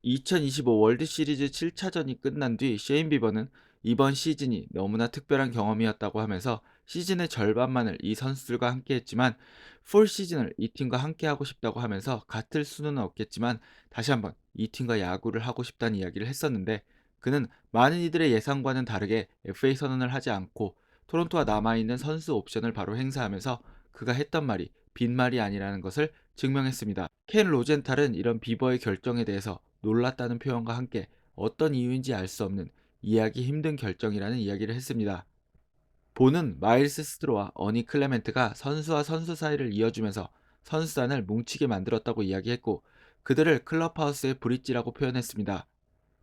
2025 월드 시리즈 7차전이 끝난 뒤 셰인 비버는 이번 시즌이 너무나 특별한 경험이었다고 하면서 시즌의 절반만을 이 선수들과 함께 했지만 풀 시즌을 이 팀과 함께 하고 싶다고 하면서 같을 수는 없겠지만 다시 한번 이 팀과 야구를 하고 싶다는 이야기를 했었는데, 그는 많은 이들의 예상과는 다르게 FA 선언을 하지 않고 토론토와 남아있는 선수 옵션을 바로 행사하면서 그가 했던 말이 빈말이 아니라는 것을 증명했습니다. 켄 로젠탈은 이런 비버의 결정에 대해서 놀랐다는 표현과 함께 어떤 이유인지 알 수 없는 이해하기 힘든 결정이라는 이야기를 했습니다. 보는 마일스 스트로와 어니 클레멘트가 선수와 선수 사이를 이어주면서 선수단을 뭉치게 만들었다고 이야기했고, 그들을 클럽하우스의 브릿지라고 표현했습니다.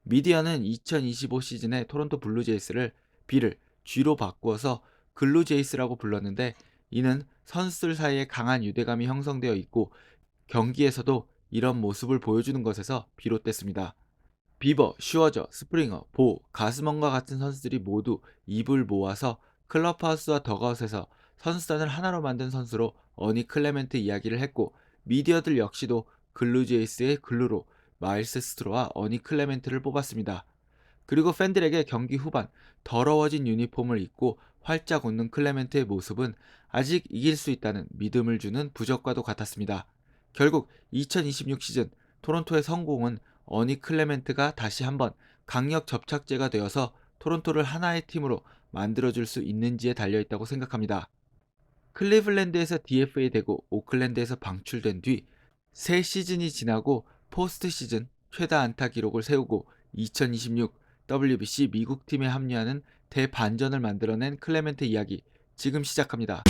미디어는 2025 시즌에 토론토 블루제이스를 B를 G로 바꾸어서 글루제이스라고 불렀는데, 이는 선수들 사이에 강한 유대감이 형성되어 있고 경기에서도 이런 모습을 보여주는 것에서 비롯됐습니다. 비버, 슈어저, 스프링어, 보, 가스먼과 같은 선수들이 모두 입을 모아서 클럽하우스와 더가웃에서 선수단을 하나로 만든 선수로 어니 클레멘트 이야기를 했고, 미디어들 역시도 글루제이스의 글루로 마일스 스트로와 어니 클레멘트를 뽑았습니다. 그리고 팬들에게 경기 후반 더러워진 유니폼을 입고 활짝 웃는 클레멘트의 모습은 아직 이길 수 있다는 믿음을 주는 부적과도 같았습니다. 결국 2026 시즌 토론토의 성공은 어니 클레멘트가 다시 한번 강력 접착제가 되어서 토론토를 하나의 팀으로 만들어줄 수 있는지에 달려있다고 생각합니다. 클리블랜드에서 DFA 되고 오클랜드에서 방출된 뒤 새 시즌이 지나고 포스트 시즌 최다 안타 기록을 세우고 2026 WBC 미국 팀에 합류하는 대반전을 만들어낸 클레멘트 이야기, 지금 시작합니다.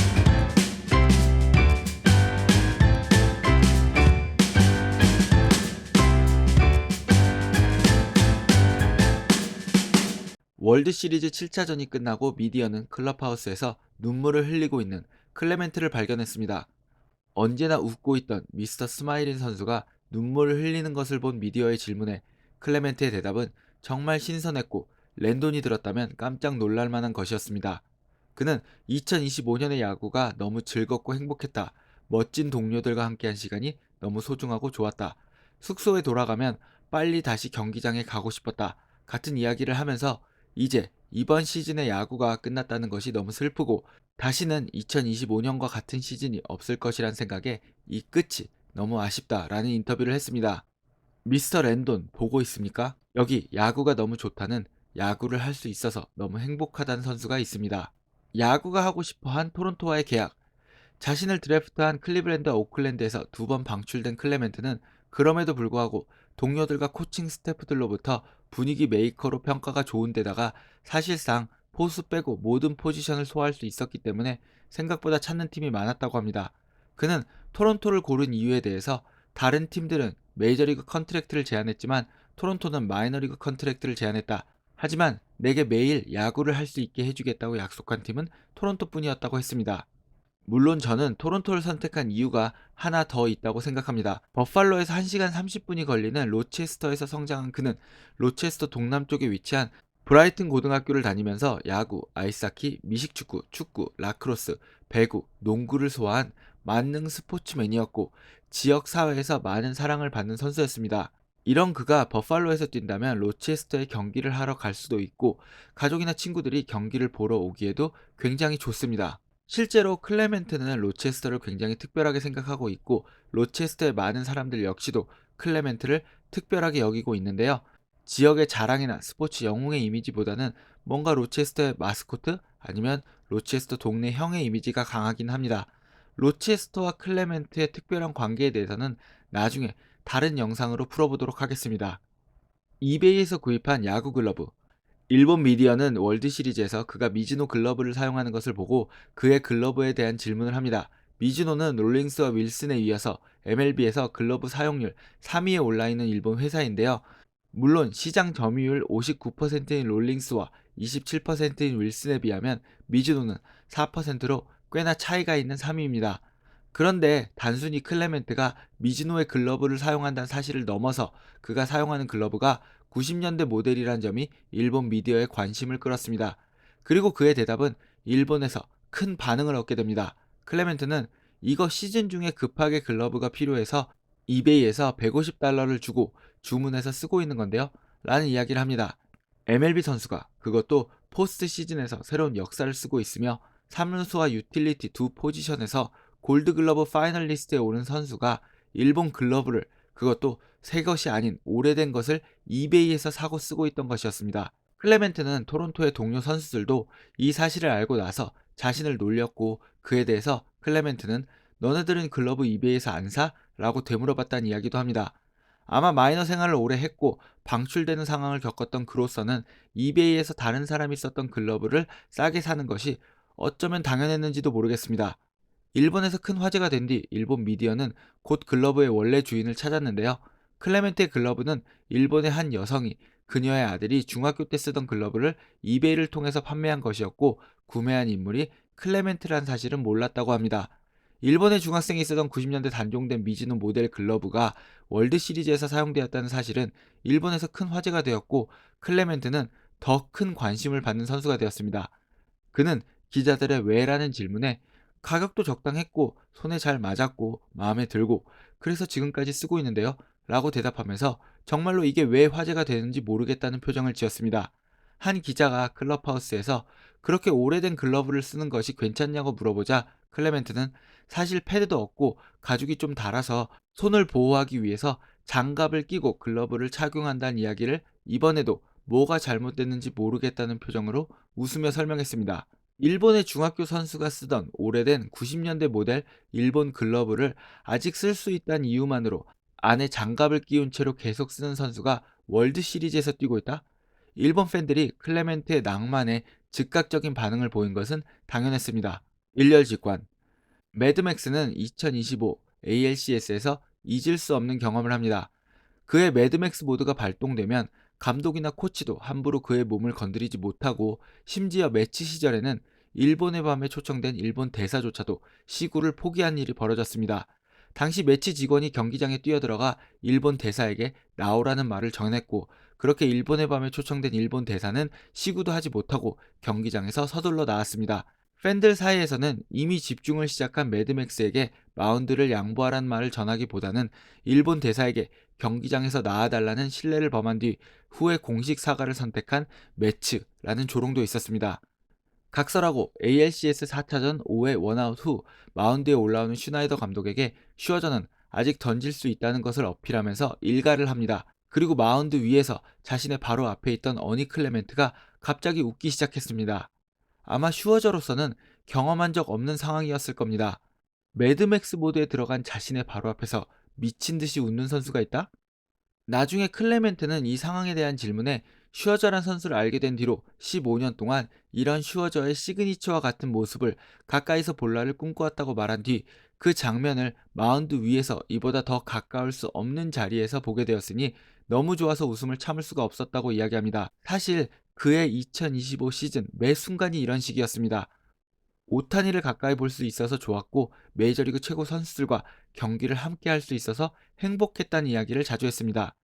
월드 시리즈 7차전이 끝나고 미디어는 클럽하우스에서 눈물을 흘리고 있는 클레멘트를 발견했습니다. 언제나 웃고 있던 미스터 스마일인 선수가 눈물을 흘리는 것을 본 미디어의 질문에 클레멘트의 대답은 정말 신선했고 랜돈이 들었다면 깜짝 놀랄 만한 것이었습니다. 그는 2025년의 야구가 너무 즐겁고 행복했다. 멋진 동료들과 함께한 시간이 너무 소중하고 좋았다. 숙소에 돌아가면 빨리 다시 경기장에 가고 싶었다. 같은 이야기를 하면서 이제 이번 시즌의 야구가 끝났다는 것이 너무 슬프고 다시는 2025년과 같은 시즌이 없을 것이란 생각에 이 끝이 너무 아쉽다라는 인터뷰를 했습니다. 미스터 랜돈 보고 있습니까? 여기 야구가 너무 좋다는, 야구를 할 수 있어서 너무 행복하다는 선수가 있습니다. 야구가 하고 싶어 한 토론토와의 계약, 자신을 드래프트한 클리블랜드와 오클랜드에서 두 번 방출된 클레멘트는 그럼에도 불구하고 동료들과 코칭 스태프들로부터 분위기 메이커로 평가가 좋은 데다가 사실상 포수 빼고 모든 포지션을 소화할 수 있었기 때문에 생각보다 찾는 팀이 많았다고 합니다. 그는 토론토를 고른 이유에 대해서 다른 팀들은 메이저리그 컨트랙트를 제안했지만 토론토는 마이너리그 컨트랙트를 제안했다. 하지만 내게 매일 야구를 할 수 있게 해주겠다고 약속한 팀은 토론토뿐이었다고 했습니다. 물론 저는 토론토를 선택한 이유가 하나 더 있다고 생각합니다. 버팔로에서 1시간 30분이 걸리는 로체스터에서 성장한 그는 로체스터 동남쪽에 위치한 브라이튼 고등학교를 다니면서 야구, 아이스하키, 미식축구, 축구, 라크로스, 배구, 농구를 소화한 만능 스포츠맨이었고 지역 사회에서 많은 사랑을 받는 선수였습니다. 이런 그가 버팔로에서 뛴다면 로체스터에 경기를 하러 갈 수도 있고 가족이나 친구들이 경기를 보러 오기에도 굉장히 좋습니다. 실제로 클레멘트는 로체스터를 굉장히 특별하게 생각하고 있고 로체스터의 많은 사람들 역시도 클레멘트를 특별하게 여기고 있는데요. 지역의 자랑이나 스포츠 영웅의 이미지보다는 뭔가 로체스터의 마스코트 아니면 로체스터 동네 형의 이미지가 강하긴 합니다. 로체스터와 클레멘트의 특별한 관계에 대해서는 나중에 다른 영상으로 풀어보도록 하겠습니다. 이베이에서 구입한 야구 글러브, 일본 미디어는 월드 시리즈에서 그가 미즈노 글러브를 사용하는 것을 보고 그의 글러브에 대한 질문을 합니다. 미즈노는 롤링스와 윌슨에 이어서 MLB에서 글러브 사용률 3위에 올라있는 일본 회사인데요. 물론 시장 점유율 59%인 롤링스와 27%인 윌슨에 비하면 미즈노는 4%로 꽤나 차이가 있는 3위입니다. 그런데 단순히 클레멘트가 미즈노의 글러브를 사용한다는 사실을 넘어서 그가 사용하는 글러브가 90년대 모델이란 점이 일본 미디어의 관심을 끌었습니다. 그리고 그의 대답은 일본에서 큰 반응을 얻게 됩니다. 클레멘트는 이거 시즌 중에 급하게 글러브가 필요해서 이베이에서 $150를 주고 주문해서 쓰고 있는 건데요. 라는 이야기를 합니다. MLB 선수가 그것도 포스트 시즌에서 새로운 역사를 쓰고 있으며 3루수와 유틸리티 두 포지션에서 골드글러브 파이널리스트에 오른 선수가 일본 글러브를 그것도 새 것이 아닌 오래된 것을 이베이에서 사고 쓰고 있던 것이었습니다. 클레멘트는 토론토의 동료 선수들도 이 사실을 알고 나서 자신을 놀렸고 그에 대해서 클레멘트는 너네들은 글러브 이베이에서 안 사? 라고 되물어봤다는 이야기도 합니다. 아마 마이너 생활을 오래 했고 방출되는 상황을 겪었던 그로서는 이베이에서 다른 사람이 썼던 글러브를 싸게 사는 것이 어쩌면 당연했는지도 모르겠습니다. 일본에서 큰 화제가 된 뒤 일본 미디어는 곧 글러브의 원래 주인을 찾았는데요. 클레멘트의 글러브는 일본의 한 여성이 그녀의 아들이 중학교 때 쓰던 글러브를 이베이를 통해서 판매한 것이었고 구매한 인물이 클레멘트란 사실은 몰랐다고 합니다. 일본의 중학생이 쓰던 90년대 단종된 미즈노 모델 글러브가 월드 시리즈에서 사용되었다는 사실은 일본에서 큰 화제가 되었고 클레멘트는 더 큰 관심을 받는 선수가 되었습니다. 그는 기자들의 왜라는 질문에 가격도 적당했고 손에 잘 맞았고 마음에 들고 그래서 지금까지 쓰고 있는데요. 라고 대답하면서 정말로 이게 왜 화제가 되는지 모르겠다는 표정을 지었습니다. 한 기자가 클럽하우스에서 그렇게 오래된 글러브를 쓰는 것이 괜찮냐고 물어보자 클레멘트는 사실 패드도 없고 가죽이 좀 닳아서 손을 보호하기 위해서 장갑을 끼고 글러브를 착용한다는 이야기를 이번에도 뭐가 잘못됐는지 모르겠다는 표정으로 웃으며 설명했습니다. 일본의 중학교 선수가 쓰던 오래된 90년대 모델 일본 글러브를 아직 쓸 수 있다는 이유만으로 안에 장갑을 끼운 채로 계속 쓰는 선수가 월드 시리즈에서 뛰고 있다? 일본 팬들이 클레멘트의 낭만에 즉각적인 반응을 보인 것은 당연했습니다. 일렬 직관. 매드맥스는 2025 ALCS에서 잊을 수 없는 경험을 합니다. 그의 매드맥스 모드가 발동되면 감독이나 코치도 함부로 그의 몸을 건드리지 못하고 심지어 매치 시절에는 일본의 밤에 초청된 일본 대사조차도 시구를 포기한 일이 벌어졌습니다. 당시 매치 직원이 경기장에 뛰어들어가 일본 대사에게 나오라는 말을 전했고 그렇게 일본의 밤에 초청된 일본 대사는 시구도 하지 못하고 경기장에서 서둘러 나왔습니다. 팬들 사이에서는 이미 집중을 시작한 매드맥스에게 마운드를 양보하라는 말을 전하기보다는 일본 대사에게 경기장에서 나와달라는 신뢰를 범한 뒤 후에 공식 사과를 선택한 매츠라는 조롱도 있었습니다. 각설하고 ALCS 4차전 5회 원아웃 후 마운드에 올라오는 슈나이더 감독에게 슈어저는 아직 던질 수 있다는 것을 어필하면서 일가를 합니다. 그리고 마운드 위에서 자신의 바로 앞에 있던 어니 클레멘트가 갑자기 웃기 시작했습니다. 아마 슈어저로서는 경험한 적 없는 상황이었을 겁니다. 매드맥스 모드에 들어간 자신의 바로 앞에서 미친 듯이 웃는 선수가 있다? 나중에 클레멘트는 이 상황에 대한 질문에 슈어저란 선수를 알게 된 뒤로 15년 동안 이런 슈어저의 시그니처와 같은 모습을 가까이서 볼날을 꿈꿔왔다고 말한 뒤 그 장면을 마운드 위에서 이보다 더 가까울 수 없는 자리에서 보게 되었으니 너무 좋아서 웃음을 참을 수가 없었다고 이야기합니다. 사실 그의 2025 시즌 매 순간이 이런 식이었습니다. 오타니를 가까이 볼 수 있어서 좋았고 메이저리그 최고 선수들과 경기를 함께 할 수 있어서 행복했다는 이야기를 자주 했습니다.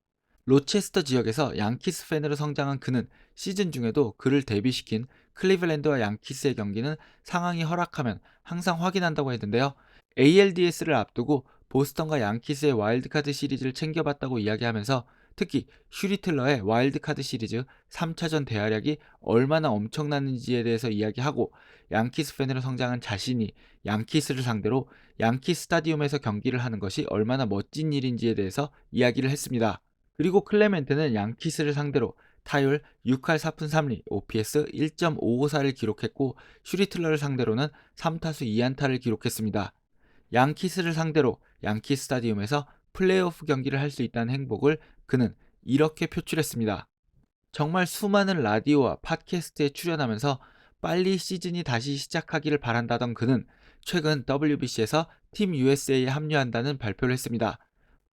로체스터 지역에서 양키스 팬으로 성장한 그는 시즌 중에도 그를 데뷔시킨 클리블랜드와 양키스의 경기는 상황이 허락하면 항상 확인한다고 했는데요. ALDS를 앞두고 보스턴과 양키스의 와일드카드 시리즈를 챙겨봤다고 이야기하면서 특히 슈리틀러의 와일드카드 시리즈 3차전 대활약이 얼마나 엄청났는지에 대해서 이야기하고 양키스 팬으로 성장한 자신이 양키스를 상대로 양키 스타디움에서 경기를 하는 것이 얼마나 멋진 일인지에 대해서 이야기를 했습니다. 그리고 클레멘트는 양키스를 상대로 타율 6할 4푼 3리, OPS 1.554를 기록했고 슈리틀러를 상대로는 3타수 2안타를 기록했습니다. 양키스를 상대로 양키 스타디움에서 플레이오프 경기를 할 수 있다는 행복을 그는 이렇게 표출했습니다. 정말 수많은 라디오와 팟캐스트에 출연하면서 빨리 시즌이 다시 시작하기를 바란다던 그는 최근 WBC에서 팀 USA에 합류한다는 발표를 했습니다.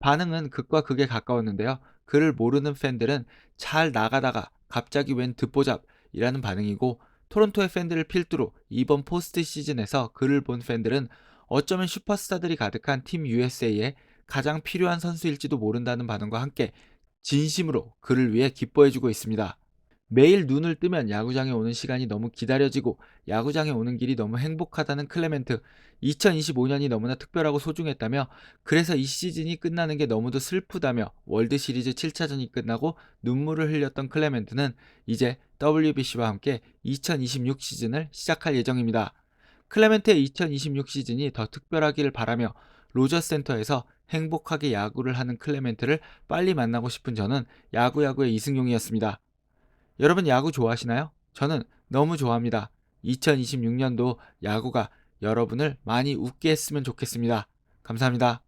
반응은 극과 극에 가까웠는데요. 그를 모르는 팬들은 잘 나가다가 갑자기 웬 듣보잡이라는 반응이고 토론토의 팬들을 필두로 이번 포스트 시즌에서 그를 본 팬들은 어쩌면 슈퍼스타들이 가득한 팀 USA에 가장 필요한 선수일지도 모른다는 반응과 함께 진심으로 그를 위해 기뻐해주고 있습니다. 매일 눈을 뜨면 야구장에 오는 시간이 너무 기다려지고 야구장에 오는 길이 너무 행복하다는 클레멘트. 2025년이 너무나 특별하고 소중했다며, 그래서 이 시즌이 끝나는 게 너무도 슬프다며 월드 시리즈 7차전이 끝나고 눈물을 흘렸던 클레멘트는 이제 WBC와 함께 2026 시즌을 시작할 예정입니다. 클레멘트의 2026 시즌이 더 특별하기를 바라며, 로저스 센터에서 행복하게 야구를 하는 클레멘트를 빨리 만나고 싶은 저는 야구야구의 이승용이었습니다. 여러분 야구 좋아하시나요? 저는 너무 좋아합니다. 2026년도 야구가 여러분을 많이 웃게 했으면 좋겠습니다. 감사합니다.